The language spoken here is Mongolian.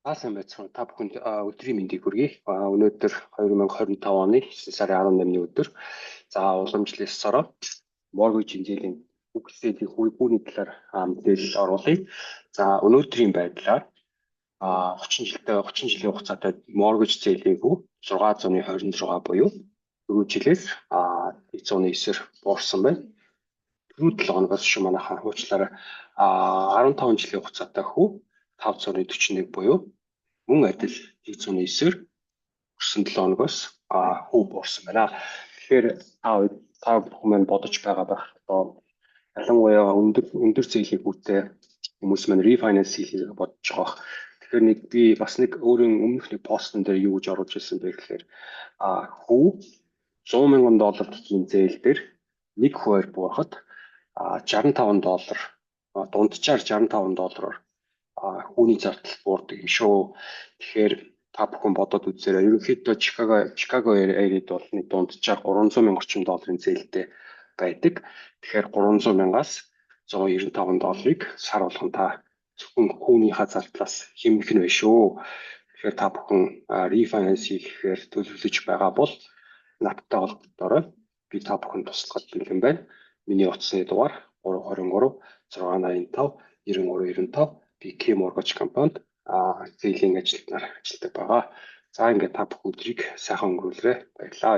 Сайн байцгаана. Та бүхэнд өдрийн мэндийг хүргэе. Өнөөдөр 2025 оны 9 сарын 18-ны өдөр. За уламжлал 9 сараа mortgage хэмжээлийн үгсээлийн хүйбүүний талаар мэдээлэл оруулъя. За өнөөдрийн байдлаар 30 жилийн хугацаатай mortgage зээлийн хүү 626 буюу 4 жилээс 109-ээр буурсан байна. 4 хоногоос шүү манайхаа хуучлаараа 15 жилийн хугацаатай хүү 541 буюу мөн адил 109-ээр өнгөрсөн 7 хоногоос хүү буурсан байна. Тэгэхээр та бүхэн бодож байгаа байх. Одоо ялангуяа өндөр зээлийн хүүтэй хүмүүс маань refinance хийхийг бодож байгаа. Тэгэхээр би бас нэг өөрийн өмнөх нэг постн дээр юу гэж оруулж ирсэн бэ гэхээр хүү $100,000 гэхийн зээл дээр нэг хувиар буурахад $65 дунджаар $65 хүүний зардал буурдаг юм шүү. Тэгэхээр та бүхэн бодоод үзээрэй. Ерөнхийдөө Чикаго area-д бол нэг дунджаар $300,000 орчим долларын зээлтэй байдаг. Тэгэхээр $300,000-аас $195 сар болгон та зөвхөн хүүнийхээ зардлаас хэмнэх нь байна шүү. Тэгэхээр та бүхэн refinance хийхээр төлөвлөж байгаа бол надтай холбогдорой. Би та бүхэнд туслахад бэлэн байна. Миний утасны дугаар 323 685 9395 би K Mortgage компанид зээлийн ажилтнаар ажилладаг байгаа. За ингээд та бүх өдрийг сайхан өнгөрүүлээрэй. Баярлалаа.